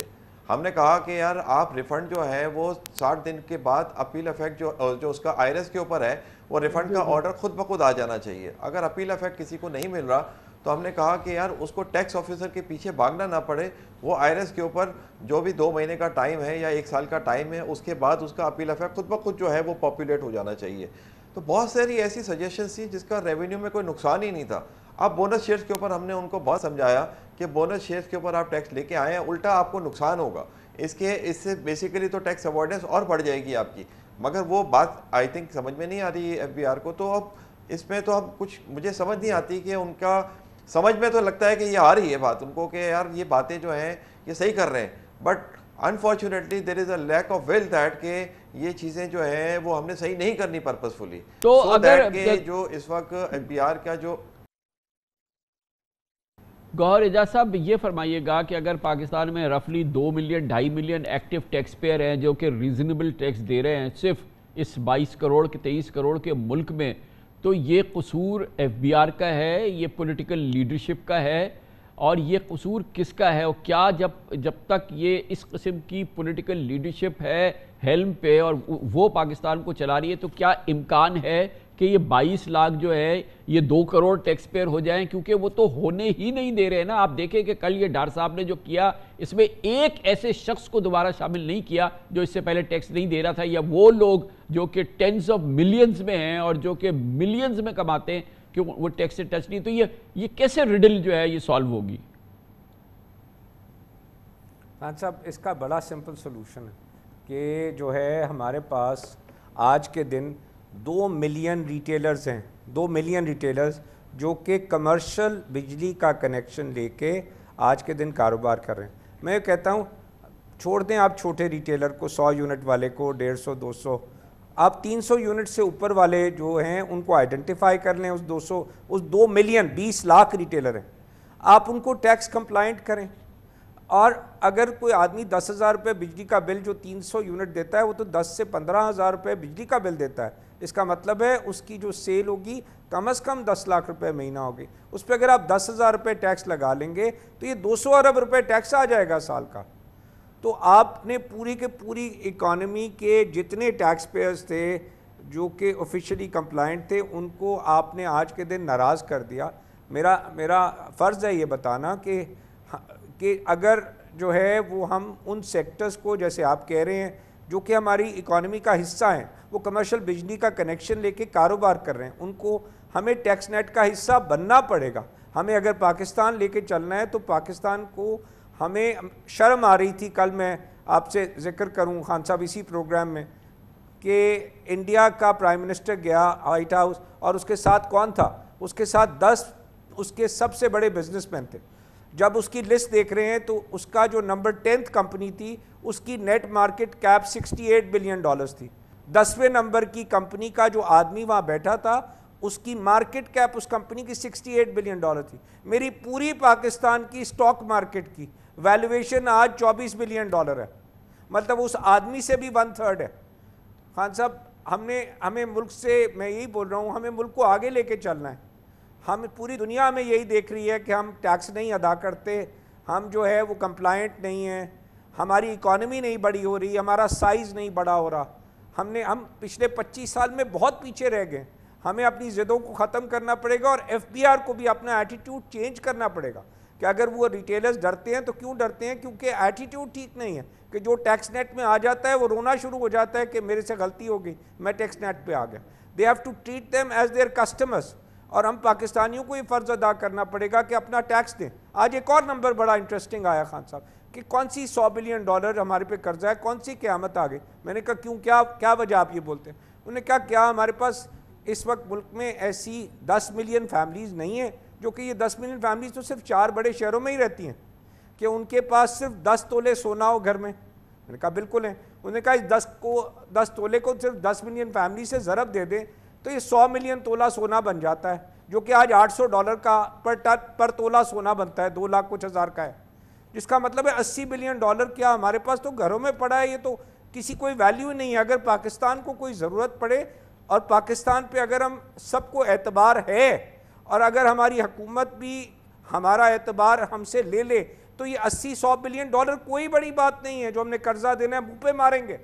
ہم نے کہا کہ یار آپ ریفنڈ جو ہے وہ 60 دن کے بعد اپیل افیکٹ جو اس کا آئرس کے اوپر ہے وہ ریفنڈ کا آرڈر خود بخود آ جانا چاہیے. اگر اپیل افیکٹ کسی کو نہیں مل رہا تو ہم نے کہا کہ یار اس کو ٹیکس آفیسر کے پیچھے بھاگنا نہ پڑے, وہ آئرس کے اوپر جو بھی 2 مہینے کا ٹائم ہے یا 1 سال کا ٹائم ہے اس کے بعد اس کا اپیل افیکٹ خود بخود جو ہے وہ پاپولیٹ ہو جانا چاہیے. تو بہت ساری ایسی سجیشنز تھی جس کا ریونیو میں کوئی نقصان ہی نہیں تھا. اب بونس شیئرز کے اوپر ہم نے ان کو بہت سمجھایا کہ بونس شیئرز کے اوپر آپ ٹیکس لے کے آئے ہیں, الٹا آپ کو نقصان ہوگا, اس سے بیسیکلی تو ٹیکس اوائڈنس اور بڑھ جائے گی آپ کی. مگر وہ بات آئی تھنک سمجھ میں نہیں آ رہی ایف بی آر کو. تو اب اس میں تو اب کچھ مجھے سمجھ نہیں آتی کہ ان کا سمجھ میں تو لگتا ہے کہ یہ آ رہی ہے بات ان کو کہ یار یہ باتیں جو ہیں یہ صحیح کر رہے ہیں, but unfortunately there is a lack of will that کہ یہ چیزیں جو ہیں وہ ہم نے صحیح نہیں کرنی پرپسفلی. تو اگر جو اس وقت ایف بی آر کا جو گوہر اعجاز صاحب یہ فرمائیے گا کہ اگر پاکستان میں رفلی 2 million 2.5 million active taxpayer ہیں جو کہ ریزنیبل ٹیکس دے رہے ہیں صرف اس 22 کروڑ کے 23 کروڑ کے ملک میں, تو یہ قصور ایف بی آر کا ہے, یہ پولیٹیکل لیڈرشپ کا ہے, اور یہ قصور کس کا ہے؟ اور کیا جب تک یہ اس قسم کی پولیٹیکل لیڈرشپ ہے ہیلم پہ اور وہ پاکستان کو چلا رہی ہے, تو کیا امکان ہے کہ یہ 22 لاکھ جو ہے یہ 2 کروڑ ٹیکس پیئر ہو جائیں؟ کیونکہ وہ تو ہونے ہی نہیں دے رہے نا. آپ دیکھیں کہ کل یہ ڈار صاحب نے جو کیا اس میں ایک ایسے شخص کو دوبارہ شامل نہیں کیا جو اس سے پہلے ٹیکس نہیں دے رہا تھا, یا وہ لوگ جو کہ ٹینز آف ملینز میں ہیں اور جو کہ ملینز میں کماتے ہیں کہ وہ ٹیکس سے ٹچ نہیں. تو یہ کیسے ریڈل جو ہے یہ سالو ہوگی؟ خان صاحب اس کا بڑا سمپل سلوشن ہے کہ جو ہے ہمارے پاس آج کے دن 2 ملین ریٹیلرز ہیں, 2 ملین ریٹیلرز جو کہ کمرشل بجلی کا کنیکشن لے کے آج کے دن کاروبار کر رہے ہیں. میں کہتا ہوں چھوڑ دیں آپ چھوٹے ریٹیلر کو, 100 یونٹ والے کو, 150 200, آپ 300 یونٹ سے اوپر والے جو ہیں ان کو آئیڈنٹیفائی کر لیں. اس 2 ملین 20 لاکھ ریٹیلر ہیں, آپ ان کو ٹیکس کمپلائنٹ کریں. اور اگر کوئی آدمی 10,000 روپے بجلی کا بل جو 300 یونٹ دیتا ہے وہ تو 10 سے 15,000 روپے بجلی کا بل دیتا ہے. اس کا مطلب ہے اس کی جو سیل ہوگی کم از کم 10 لاکھ روپے مہینہ ہوگی. اس پہ اگر آپ 10,000 روپے ٹیکس لگا لیں گے تو یہ 200 ارب روپے ٹیکس آ جائے گا سال کا. تو آپ نے پوری کے پوری اکانومی کے جتنے ٹیکس پیئرز تھے جو کہ آفیشلی کمپلائنٹ تھے ان کو آپ نے آج کے دن ناراض کر دیا. میرا فرض ہے یہ بتانا کہ اگر جو ہے وہ ہم ان سیکٹرز کو جیسے آپ کہہ رہے ہیں جو کہ ہماری اکانومی کا حصہ ہیں, وہ کمرشل بجلی کا کنیکشن لے کے کاروبار کر رہے ہیں, ان کو ہمیں ٹیکس نیٹ کا حصہ بننا پڑے گا. ہمیں اگر پاکستان لے کے چلنا ہے تو پاکستان کو, ہمیں شرم آ رہی تھی, کل میں آپ سے ذکر کروں خان صاحب اسی پروگرام میں, کہ انڈیا کا پرائم منسٹر گیا وائٹ ہاؤس اور اس کے ساتھ کون تھا؟ اس کے ساتھ 10 اس کے سب سے بڑے بزنس مین تھے. جب اس کی لسٹ دیکھ رہے ہیں تو اس کا جو نمبر 10th کمپنی تھی اس کی نیٹ مارکیٹ کیپ $68 بلین تھی. 10ویں نمبر کی کمپنی کا جو آدمی وہاں بیٹھا تھا اس کی مارکیٹ کیپ اس کمپنی کی $68 بلین تھی. میری پوری پاکستان کی سٹاک مارکیٹ کی ویلیویشن آج $24 بلین ہے. مطلب اس آدمی سے بھی 1/3 ہے. خان صاحب ہمیں ملک سے, میں یہی بول رہا ہوں, ہمیں ملک کو آگے لے کے چلنا ہے. ہم پوری دنیا میں یہی دیکھ رہی ہے کہ ہم ٹیکس نہیں ادا کرتے, ہم جو ہے وہ کمپلائنٹ نہیں ہیں, ہماری اکانومی نہیں بڑی ہو رہی, ہمارا سائز نہیں بڑا ہو رہا. ہم پچھلے 25 سال میں بہت پیچھے رہ گئے. ہمیں اپنی ضدوں کو ختم کرنا پڑے گا اور ایف بی آر کو بھی اپنا ایٹیٹیوڈ چینج کرنا پڑے گا. کہ اگر وہ ریٹیلرز ڈرتے ہیں تو کیوں ڈرتے ہیں؟ کیونکہ ایٹیٹیوڈ ٹھیک نہیں ہے. کہ جو ٹیکس نیٹ میں آ جاتا ہے وہ رونا شروع ہو جاتا ہے کہ میرے سے غلطی ہو گئی, میں ٹیکس نیٹ پہ آ گیا. They have to treat them as their customers. اور ہم پاکستانیوں کو یہ فرض ادا کرنا پڑے گا کہ اپنا ٹیکس دیں. آج ایک اور نمبر بڑا انٹرسٹنگ آیا خان صاحب کہ کون سی $100 بلین ہمارے پہ قرضہ ہے, کون سی قیامت آ گئی. میں نے کہا کیوں, کیا وجہ آپ یہ بولتے ہیں؟ انہوں نے کہا کیا ہمارے پاس اس وقت ملک میں ایسی 10 ملین فیملیز نہیں ہیں جو کہ یہ 10 ملین فیملیز تو صرف 4 بڑے شہروں میں ہی رہتی ہیں کہ ان کے پاس صرف 10 تولے سونا ہو گھر میں؟ میں نے کہا بالکل ہیں. انہوں نے کہا اس 10 تولے کو صرف 10 ملین فیملی سے ضرب دے دیں تو یہ 100 ملین تولہ سونا بن جاتا ہے, جو کہ آج $800 کا پر تولہ سونا بنتا ہے, 2 لاکھ کچھ ہزار کا ہے. جس کا مطلب ہے $80 بلین کیا ہمارے پاس تو گھروں میں پڑا ہے، یہ تو کسی کوئی ویلیو نہیں ہے۔ اگر پاکستان کو کوئی ضرورت پڑے اور پاکستان پہ اگر ہم سب کو اعتبار ہے اور اگر ہماری حکومت بھی ہمارا اعتبار ہم سے لے لے تو یہ $80-100 بلین کوئی بڑی بات نہیں ہے جو ہم نے قرضہ دینا ہے، منہ پہ ماریں گے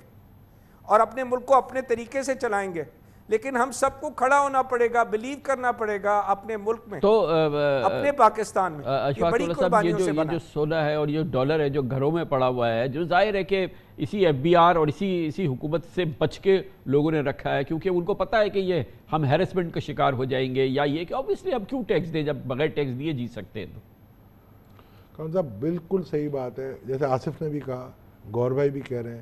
اور اپنے ملک کو اپنے طریقے سے چلائیں گے۔ لیکن ہم سب کو کھڑا ہونا پڑے گا، بلیو کرنا پڑے گا اپنے ملک میں، تو اپنے پاکستان میں۔ یہ بڑی قربانیوں سے بنا جو سونا ہے اور یہ ڈالر ہے جو گھروں میں پڑا ہوا ہے، جو ظاہر ہے کہ اسی FBR اور اسی حکومت سے بچ کے لوگوں نے رکھا ہے، کیونکہ ان کو پتا ہے کہ یہ ہم ہیرسمنٹ کا شکار ہو جائیں گے، یا یہ کہ اوبیسلی اب کیوں ٹیکس دیں جب بغیر ٹیکس دیے جی سکتے ہیں۔ تو خان صاحب بالکل صحیح بات ہے، جیسے آصف نے بھی کہا، گور بھائی بھی کہہ رہے ہیں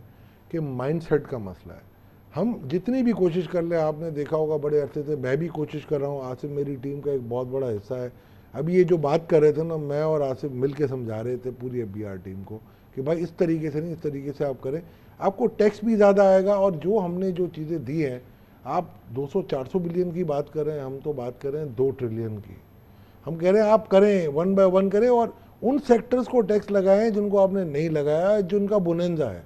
کہ مائنڈ سیٹ کا مسئلہ ہے۔ ہم جتنی بھی کوشش کر لیں، آپ نے دیکھا ہوگا بڑے عرصے سے میں بھی کوشش کر رہا ہوں، آصف میری ٹیم کا ایک بہت بڑا حصہ ہے۔ اب یہ جو بات کر رہے تھے نا، میں اور آصف مل کے سمجھا رہے تھے پوری FBR ٹیم کو کہ بھائی اس طریقے سے نہیں، اس طریقے سے آپ کریں، آپ کو ٹیکس بھی زیادہ آئے گا، اور جو ہم نے جو چیزیں دی ہیں، آپ 200-400 بلین کی بات کر رہے ہیں، ہم تو بات کر رہے ہیں 2 ٹریلین کی۔ ہم کہہ رہے ہیں آپ کریں 1 بائی 1 کریں، اور ان سیکٹرز کو ٹیکس لگائیں جن کو آپ نے نہیں لگایا، جن کا بوننزا ہے۔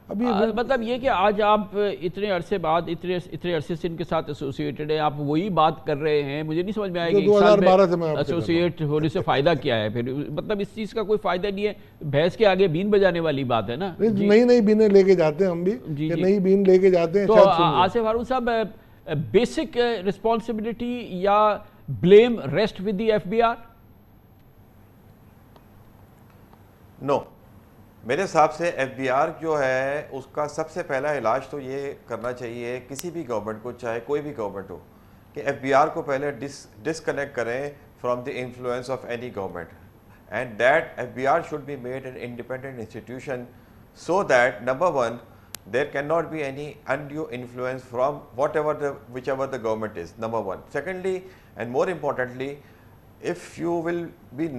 ابھی مطلب یہ کہ آج آپ اتنے عرصے بعد اتنے عرصے سے ان کے ساتھ ایسوسیٹڈ ہیں، آپ وہی بات کر رہے ہیں، مجھے نہیں سمجھ میں آئے کہ 2012 سے میں ایسوسیٹ ہونے سے فائدہ کیا ہے پھر؟ مطلب اس چیز کا کوئی فائدہ نہیں ہے، بھینس کے آگے بین بجانے والی بات ہے نا۔ نئی بینیں لے کے جاتے ہیں ہم بھی، نئی بین لے کے جاتے ہیں۔ تو آصف ہارون صاحب، بیسک رسپانسبلٹی یا blame rest with the FBR؟ نو، میرے حساب سے FBR جو ہے اس کا سب سے پہلا علاج تو یہ کرنا چاہیے کسی بھی گورنمنٹ کو، چاہے کوئی بھی گورنمنٹ ہو، کہ FBR کو پہلے ڈسکنیکٹ کریں from the influence of any government, and that FBR should be made an independent institution so that number 1 there cannot be any undue influence from whichever the government is, number 1. Secondly, and more importantly, if you will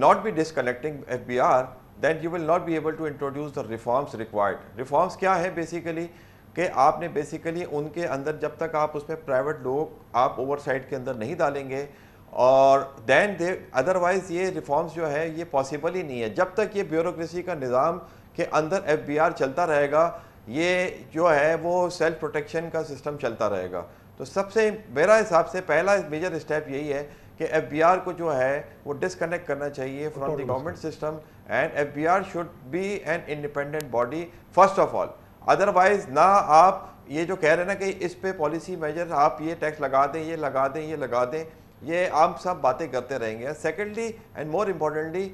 not be disconnecting FBR, then you will not be able to introduce the reforms required. Reforms کیا ہے basically کہ آپ نے basically ان کے اندر جب تک آپ اس میں پرائیویٹ لوگ آپ اوور سائٹ کے اندر نہیں ڈالیں گے، اور دین ادروائز یہ ریفارمز جو ہے یہ پاسبل ہی نہیں ہے جب تک یہ بیوروکریسی کا نظام کے اندر FBR چلتا رہے گا، یہ جو ہے وہ سیلف پروٹیکشن کا سسٹم چلتا رہے گا۔ تو سب سے میرا حساب سے پہلا میجر اسٹیپ یہی ہے کہ FBR کو جو ہے وہ ڈسکنیکٹ کرنا چاہیے from the government system, and FBR should be an independent body first of all. Otherwise نہ آپ یہ جو کہہ رہے ہیں نا کہ اس پہ پالیسی میجر آپ یہ ٹیکس لگا دیں، یہ لگا دیں، یہ لگا دیں، یہ آپ سب باتیں کرتے رہیں گے۔ سیکنڈلی اینڈ مور امپورٹنٹلی،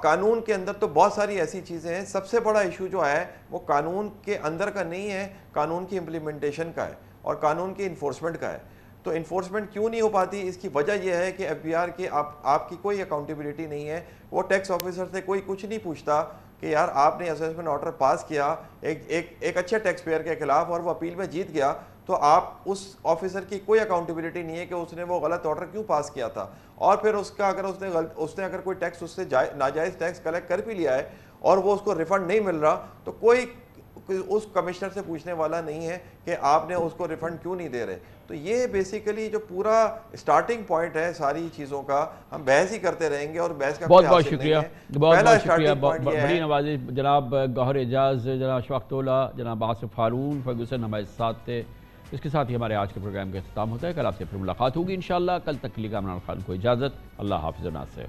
قانون کے اندر تو بہت ساری ایسی چیزیں ہیں، سب سے بڑا ایشو جو ہے وہ قانون کے اندر کا نہیں ہے، قانون کی امپلیمنٹیشن کا ہے اور قانون کی انفورسمنٹ کا ہے۔ تو انفورسمنٹ کیوں نہیں ہو پاتی؟ اس کی وجہ یہ ہے کہ FBR کی آپ کی کوئی اکاؤنٹیبلٹی نہیں ہے، وہ ٹیکس آفیسر سے کوئی کچھ نہیں پوچھتا کہ یار آپ نے اسسمنٹ آرڈر پاس کیا ایک اچھے ٹیکس پیئر کے خلاف اور وہ اپیل میں جیت گیا، تو آپ اس آفیسر کی کوئی اکاؤنٹیبلٹی نہیں ہے کہ اس نے وہ غلط آرڈر کیوں پاس کیا تھا، اور پھر اس کا اگر اس نے اگر کوئی ٹیکس اس سے ناجائز ٹیکس کلیکٹ کر بھی لیا ہے اور وہ اس کو ریفنڈ نہیں مل رہا، تو کوئی اس کمشنر سے پوچھنے والا نہیں ہے کہ آپ نے اس کو ریفنڈ کیوں نہیں دے رہے۔ تو یہ بیسیکلی جو پورا اسٹارٹنگ پوائنٹ ہے ساری چیزوں کا، ہم بحث ہی کرتے رہیں گے اور بحث کا بہت بہت شکریہ، بہت شکریہ، بڑی نوازش جناب گوہر اعجاز، جناب اشفاق تولا، جناب آصف ہارون، فرگوسن ہمارے ساتھ تھے۔ اس کے ساتھ ہی ہمارے آج کے پروگرام کا اختتام ہوتا ہے۔ کل آپ سے پھر ملاقات ہوگی انشاءاللہ۔ کل تک کے لیے کامران خان کو اجازت، اللہ حافظ و ناصر۔